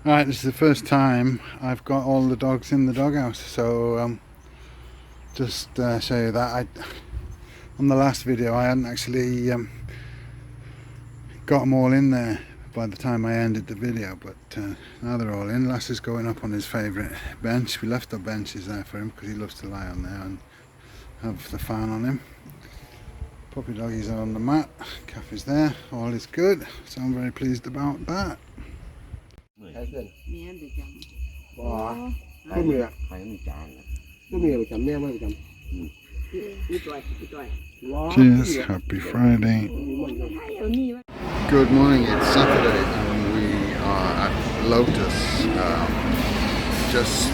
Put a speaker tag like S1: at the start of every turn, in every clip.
S1: Right, this is the first time I've got all the dogs in the doghouse, so just show you that. On the last video I hadn't actually got them all in there by the time I ended the video, but now they're all in. Lass is going up on his favourite bench. We left our benches there for him because he loves to lie on there and have the fan on him. Puppy doggies are on the mat, Calf is there, all is good, so I'm very pleased about that. Cheers, happy Friday. Good morning, it's Saturday and we are at Lotus. Just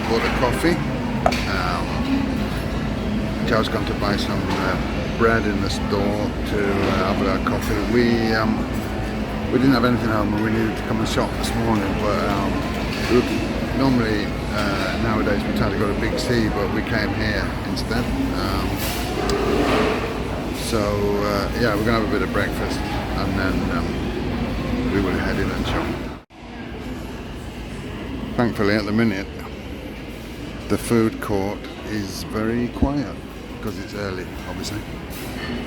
S1: bought a coffee. Joe's gone to buy some bread in the store to have our coffee. We didn't have anything home and we needed to come and shop this morning, but normally nowadays we try to go to Big C, but we came here instead. Yeah, we're going to have a bit of breakfast and then we will head in and shop. Thankfully at the minute the food court is very quiet because it's early obviously,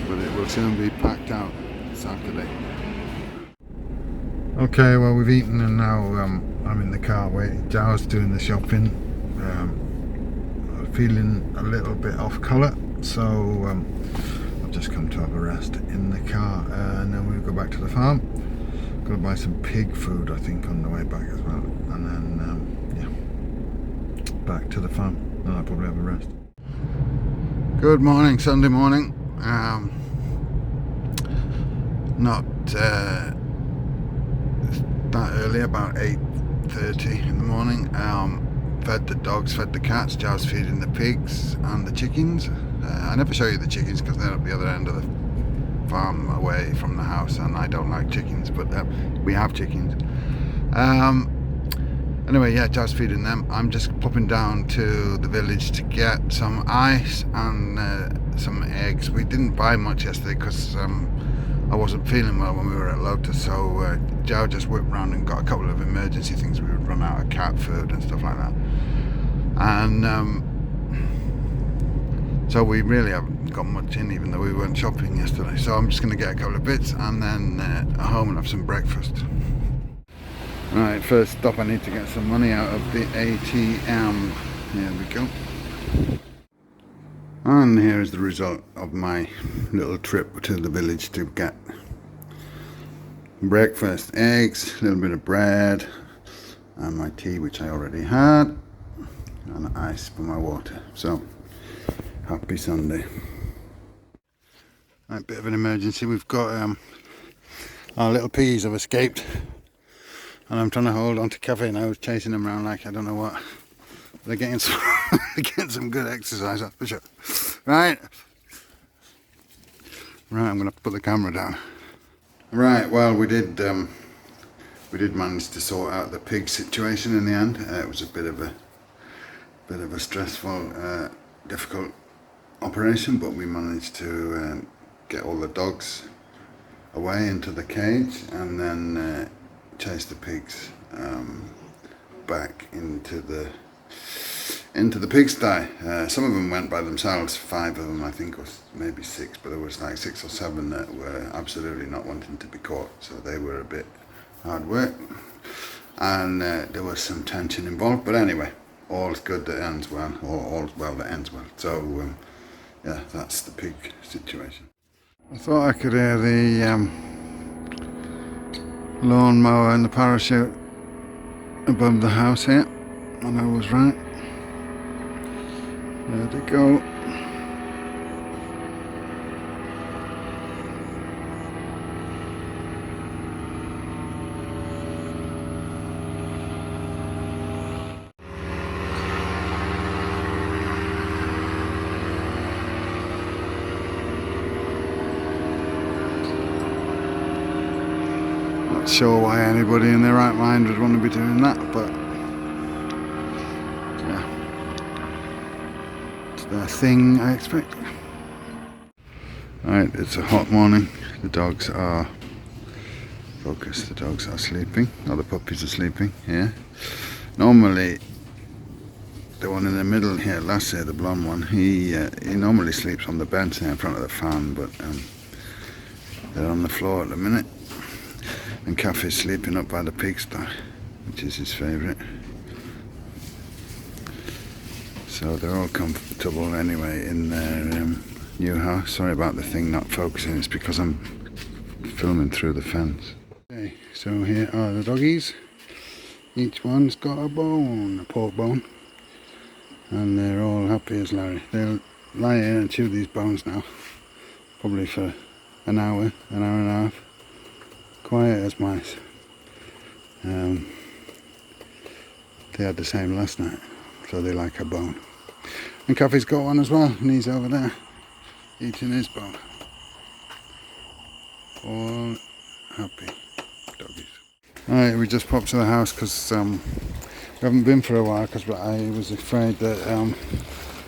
S1: but it will soon be packed out Saturday. Okay, well we've eaten and now I'm in the car waiting. Zhao's doing the shopping. I'm feeling a little bit off colour, so I've just come to have a rest in the car and then we'll go back to the farm. Got to buy some pig food I think on the way back as well, and then yeah, back to the farm. Then I'll probably have a rest. Good morning, Sunday morning. Not that early, about 8:30 in the morning. Fed the dogs, fed the cats. Zhao's feeding the pigs and the chickens. I never show you the chickens because they're at the other end of the farm away from the house and I don't like chickens, but we have chickens. Anyway, yeah, Zhao's feeding them. I'm just popping down to the village to get some ice and some eggs. We didn't buy much yesterday because I wasn't feeling well when we were at Lotus, so Zhao just whipped round and got a couple of emergency things. We would run out of cat food and stuff like that, and so we really haven't got much in, even though we weren't shopping yesterday. So I'm just going to get a couple of bits and then home and have some breakfast. Right, first stop, I need to get some money out of the ATM. Here we go. And here is the result of my little trip to the village to get breakfast. Eggs, a little bit of bread, and my tea, which I already had, and ice for my water. So, happy Sunday. Right, bit of an emergency. We've got our little piggies have escaped, and I'm trying to hold on to Cafe now. I was chasing them around like I don't know what. They're getting some, getting some good exercise, that's for sure. Right, I'm going to put the camera down. Right, well we did manage to sort out the pig situation in the end. It was a bit of a stressful, difficult operation, but we managed to get all the dogs away into the cage and then chase the pigs back into the pigsty. Some of them went by themselves, 5 of them I think, or maybe 6, but there was like 6 or 7 that were absolutely not wanting to be caught, so they were a bit hard work, and there was some tension involved, but anyway, all's good that ends well, or all's well that ends well. So yeah, that's the pig situation. I thought I could hear the lawnmower and the parachute above the house here, and I was right. There they go. Not sure why anybody in their right mind would want to be doing that, but the thing I expect. Right, it's a hot morning. The dogs are Focus, the dogs are sleeping, or the puppies are sleeping here. Normally, the one in the middle here, Lassie, the blonde one, he normally sleeps on the bench there in front of the fan, but they're on the floor at the minute. And Caffey's sleeping up by the pigsty, which is his favourite. So they're all comfortable anyway in their new house. Sorry about the thing not focusing, it's because I'm filming through the fence. Okay, so here are the doggies. Each one's got a bone, a pork bone. And they're all happy as Larry. They'll lie here and chew these bones now. Probably for an hour and a half. Quiet as mice. They had the same last night, so they like a bone. And Caffey's got one as well, and he's over there eating his bone. All happy doggies. Alright, we just popped to the house because we haven't been for a while because I was afraid that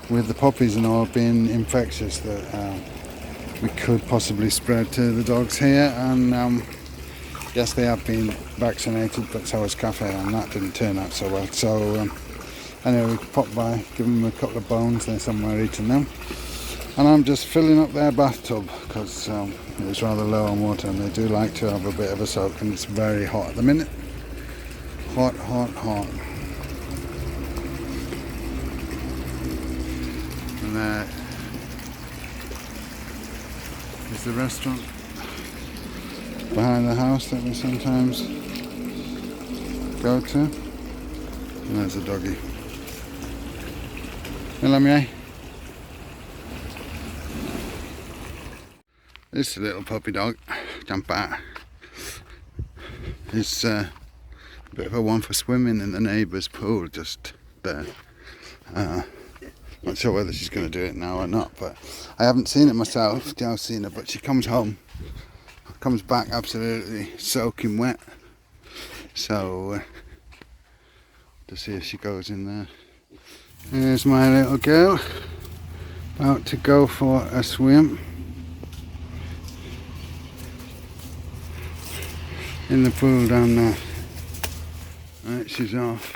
S1: with the puppies and all being infectious that we could possibly spread to the dogs here, and yes, they have been vaccinated, but so has Cafe, and that didn't turn out so well. So anyway, we popped by, give them a couple of bones, they're somewhere eating them. And I'm just filling up their bathtub because it was rather low on water, and they do like to have a bit of a soak, and it's very hot at the minute. Hot, hot, hot. And there is the restaurant behind the house that we sometimes go to. And there's a doggy. Hello, me. This is a little puppy dog, jump out. He's a bit of a one for swimming in the neighbours pool just there. Not sure whether she's going to do it now or not, but I haven't seen it myself. Joe's seen her, but she comes home, comes back absolutely soaking wet. So to see if she goes in there. There's my little girl, about to go for a swim in the pool down there. Right, she's off.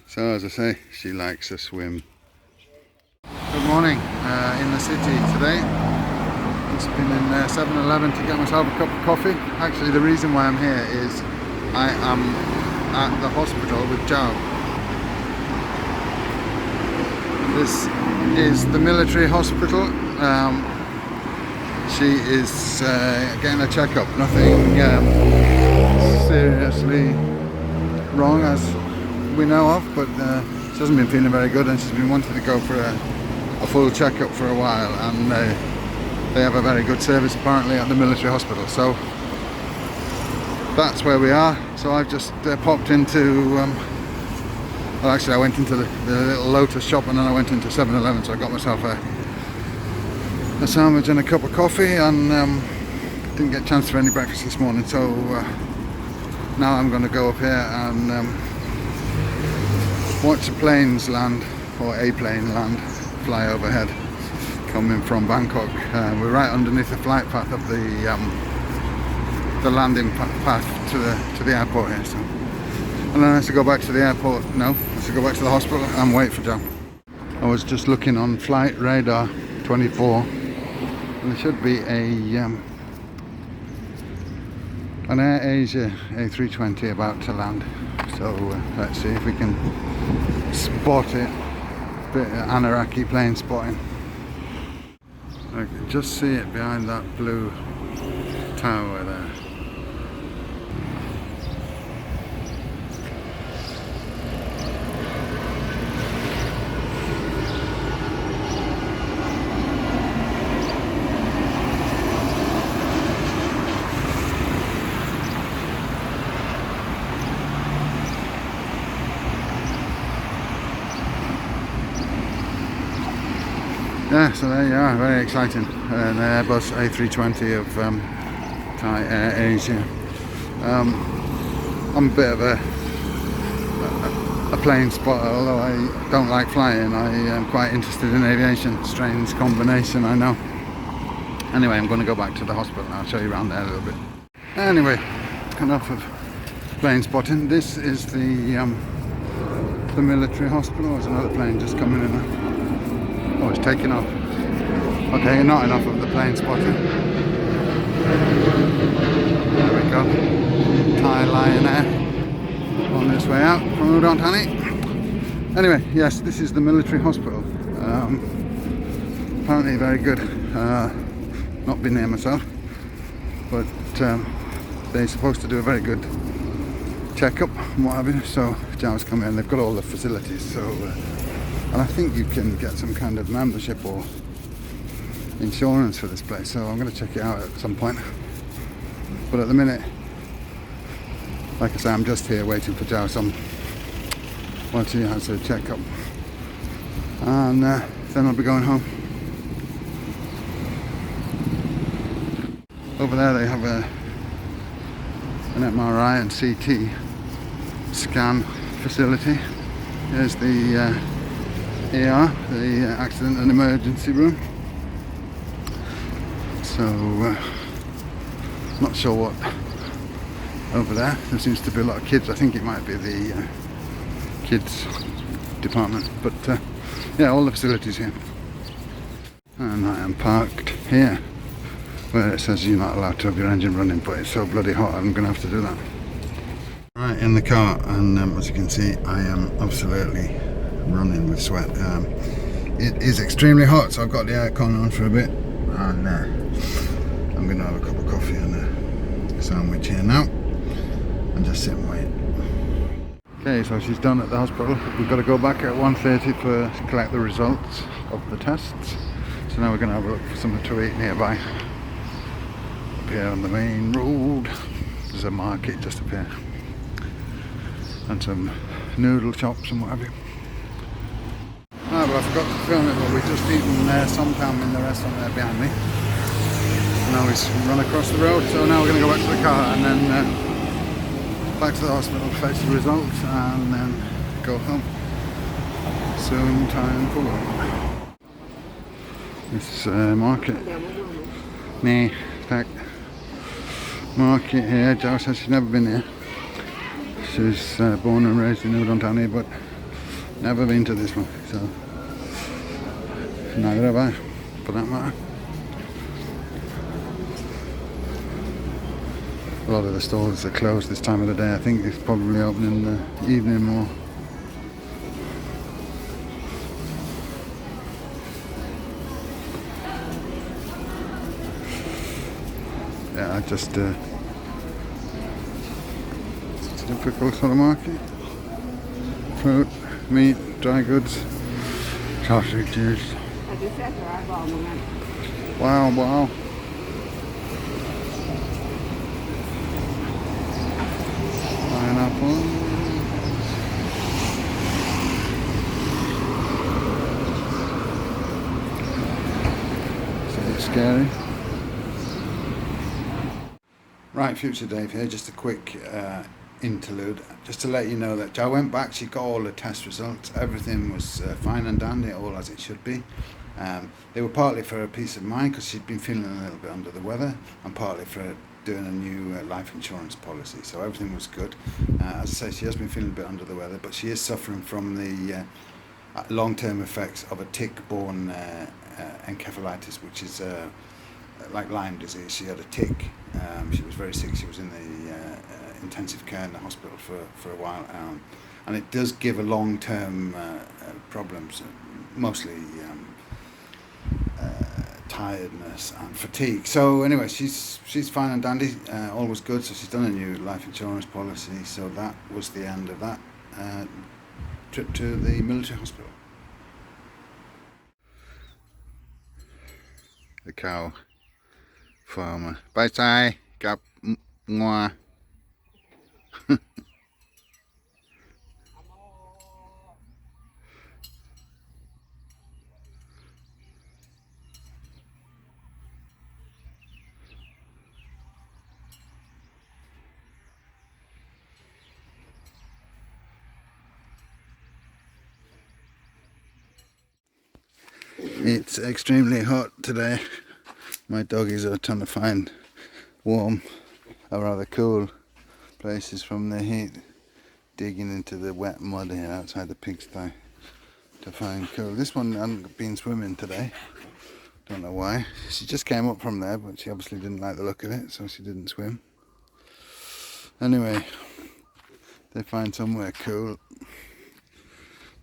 S1: So as I say, she likes a swim. Good morning, in the city today. Just been in 7-Eleven to get myself a cup of coffee. Actually, the reason why I'm here is I am at the hospital with Joe. This is the military hospital. She is getting a checkup. Nothing seriously wrong as we know of, but she hasn't been feeling very good, and she's been wanting to go for a full checkup for a while, and they have a very good service apparently at the military hospital. So that's where we are. So I've just popped into well, actually I went into the little Lotus shop, and then I went into 7-Eleven, so I got myself a sandwich and a cup of coffee, and didn't get a chance for any breakfast this morning. So now I'm going to go up here and watch the planes land, or a plane land, fly overhead, coming from Bangkok. We're right underneath the flight path of the landing path to the airport here. So, and then I have to go back to the airport. No, I have to go back to the hospital and wait for Joe. I was just looking on Flight Radar 24, and there should be an Air Asia A320 about to land. So let's see if we can spot it. Bit of Anaraki plane spotting. I can just see it behind that blue tower there. Yeah, so there you are, very exciting. An Airbus A320 of Thai Air Asia. I'm a bit of a plane spotter, although I don't like flying. I am quite interested in aviation. Strange combination, I know. Anyway, I'm going to go back to the hospital and I'll show you around there a little bit. Anyway, enough of plane spotting. This is the military hospital. There's another plane just coming in. Oh, it's taking off. Okay, not enough of the plane spotting. There we go. Thai Lion Air on this way out from Udon Thani. Anyway, yes, this is the military hospital. Apparently very good. Not been there myself, but they're supposed to do a very good checkup and what have you. So Joe's come in. They've got all the facilities. So, and I think you can get some kind of membership or insurance for this place. So I'm going to check it out at some point. But at the minute, like I say, I'm just here waiting for Joe. Once he has a checkup, and then I'll be going home. Over there they have an MRI and CT scan facility. Here's the ER, the accident and emergency room. So not sure what over there. There seems to be a lot of kids. I think it might be the kids department, but yeah, all the facilities here. And I am parked here where it says you're not allowed to have your engine running, but it's so bloody hot I'm gonna have to do that. Right, in the car, and as you can see, I am absolutely running with sweat. It is extremely hot, so I've got the aircon on for a bit, and I'm gonna have a cup of coffee and a sandwich here now and just sit and wait. Okay, so she's done at the hospital. We've got to go back at 1:30 to collect the results of the tests. So now we're going to have a look for something to eat nearby. Up here on the main road, there's a market just up here. And some noodle chops and what have you. Ah, but I forgot to film it, but we've just eaten somtam in the restaurant there behind me. And now we've run across the road, so now we're going to go back to the car and then back to the hospital, fetch the results, and then go home. Soon time for work. This market. Nah, back. Market here. Jo says she's never been here. She's born and raised in Udon Thani, but never been to this one. So neither have I, for that matter. A lot of the stores are closed this time of the day. I think it's probably open in the evening more. Yeah, just it's a typical sort of market. Fruit, meat, dry goods, sausages. Wow, wow. Pineapple. It's a bit scary. Right, Future Dave here, just a quick interlude, just to let you know that Jo went back, she got all the test results, everything was fine and dandy, all as it should be. They were partly for her peace of mind because she'd been feeling a little bit under the weather, and partly for doing a new life insurance policy, so everything was good. As I say, she has been feeling a bit under the weather, but she is suffering from the long-term effects of a tick-borne encephalitis, which is like Lyme disease. She had a tick, she was very sick, she was in the intensive care in the hospital for a while, and it does give a long-term problems, mostly tiredness and fatigue. So anyway, she's fine and dandy, all was good, so she's done a new life insurance policy, so that was the end of that trip to the military hospital. The cow farmer. Bye bye, gặp ngoa. It's extremely hot today. My doggies are trying to find warm, or rather cool, places from the heat, digging into the wet mud here outside the pigsty to find cool. This one hasn't been swimming today. Don't know why. She just came up from there, but she obviously didn't like the look of it, so she didn't swim. Anyway, they find somewhere cool.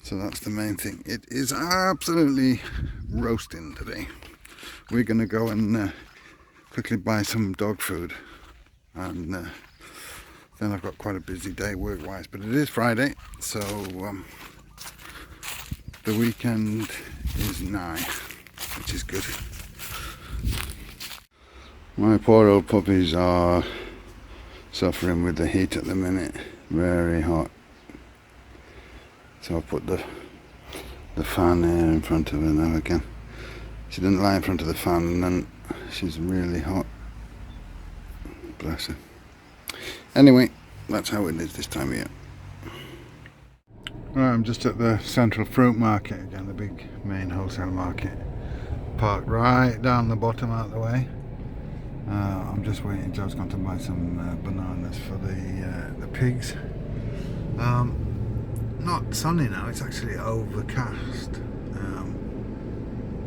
S1: So that's the main thing. It is absolutely roasting today. We're going to go and quickly buy some dog food. And then I've got quite a busy day work-wise. But it is Friday, so the weekend is nigh, which is good. My poor old puppies are suffering with the heat at the minute. Very hot. So I'll put the fan here in front of her now again. She didn't lie in front of the fan and then she's really hot. Bless her. Anyway, that's how it is this time of year. Right, I'm just at the central fruit market again, the big main wholesale market. Parked right down the bottom out of the way. I'm just waiting. Joe's going to buy some bananas for the pigs. Not sunny now, it's actually overcast,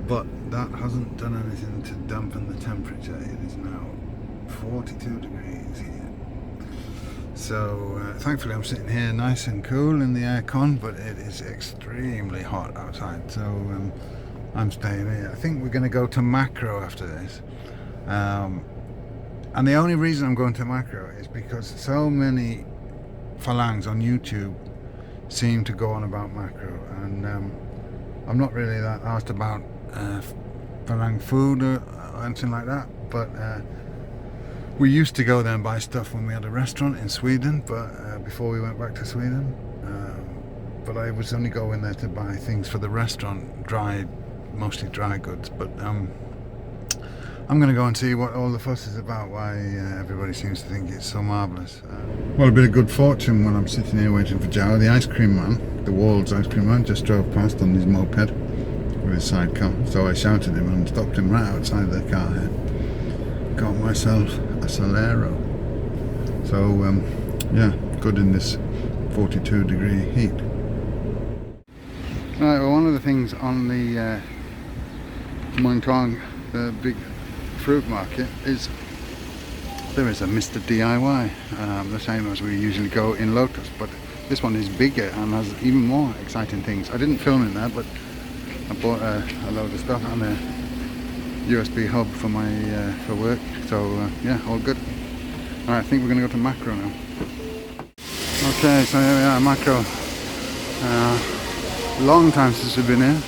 S1: but that hasn't done anything to dampen the temperature. It is now 42 degrees here, so thankfully I'm sitting here nice and cool in the aircon, but it is extremely hot outside, so I'm staying here. I think we're going to go to Makro after this, and the only reason I'm going to Makro is because so many phalangs on YouTube seem to go on about Makro, and I'm not really that asked about phalang food or anything like that, but we used to go there and buy stuff when we had a restaurant in Sweden, but before we went back to Sweden, but I was only going there to buy things for the restaurant, mostly dry goods, but I'm going to go and see what all the fuss is about, why everybody seems to think it's so marvellous. Well, a bit of good fortune when I'm sitting here waiting for Joe. The ice cream man, the Wald's ice cream man, just drove past on his moped with his sidecar. So I shouted him and stopped him right outside the car here. Got myself a Solero. So, yeah, good in this 42 degree heat. Right, well, one of the things on the Muangthong, the big fruit market, is there is a Mr. DIY, the same as we usually go in Lotus, but this one is bigger and has even more exciting things. I didn't film in there, but I bought a load of stuff and a USB hub for my for work, so yeah, all good. Alright, I think we're going to go to Makro now. Okay, so here we are, Makro. Long time since we've been here.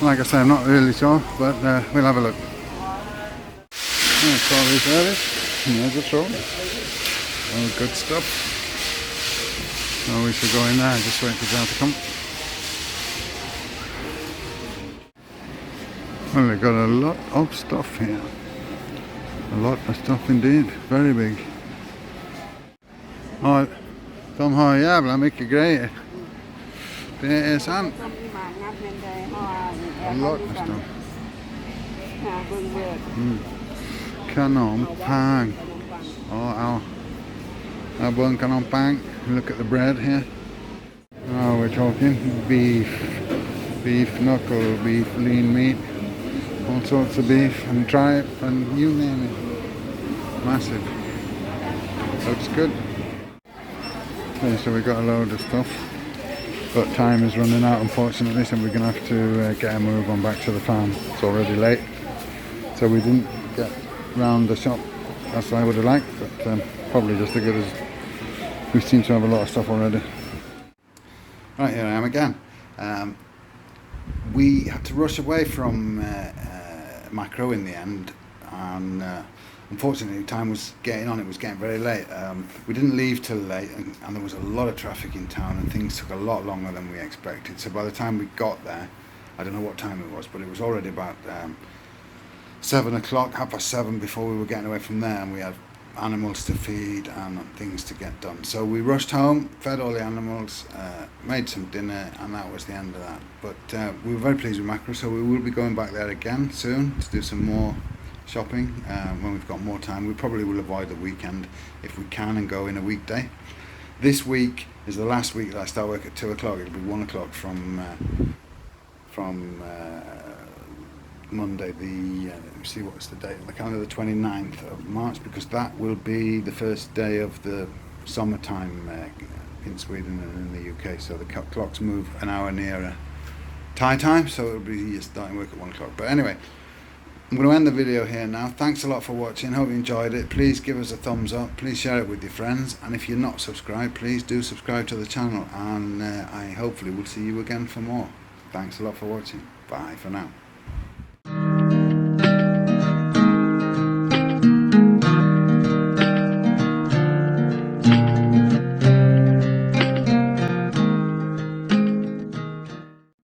S1: Like I say, I'm not really sure, but we'll have a look. Trolley service. There's a trolley. Oh, good stuff. So we should go in there and just wait for John to come. Well, they've got a lot of stuff here. A lot of stuff indeed. Very big. Oh, de har jävla mycket grejer. Det är sant. A lot of stuff. Kanom pang. Oh, our bun kanom pang. Look at the bread here. Oh, we're talking beef knuckle, beef lean meat, all sorts of beef and tripe and you name it. Massive. Looks good. Okay, so we got a load of stuff, but time is running out unfortunately, so we're going to have to get a move on back to the farm. It's already late, so we didn't get round the shop as I would have liked, but probably just as good as we seem to have a lot of stuff already. Right, here I am again. We had to rush away from Makro in the end, and unfortunately time was getting on, it was getting very late. We didn't leave till late, and there was a lot of traffic in town and things took a lot longer than we expected, so by the time we got there, I don't know what time it was, but it was already about 7 o'clock, 7:30 before we were getting away from there, and we had animals to feed and things to get done. So we rushed home, fed all the animals, made some dinner, and that was the end of that. But we were very pleased with Makro, so we will be going back there again soon to do some more shopping when we've got more time. We probably will avoid the weekend if we can and go in a weekday. This week is the last week that I start work at 2 o'clock. It'll be 1 o'clock from Monday, let me see what's the date on the calendar, the 29th of March, because that will be the first day of the summertime in Sweden and in the UK. So the clocks move an hour nearer Thai time, so it'll be starting work at 1 o'clock. But anyway, I'm going to end the video here now. Thanks a lot for watching. Hope you enjoyed it. Please give us a thumbs up. Please share it with your friends. And if you're not subscribed, please do subscribe to the channel. And I hopefully will see you again for more. Thanks a lot for watching. Bye for now.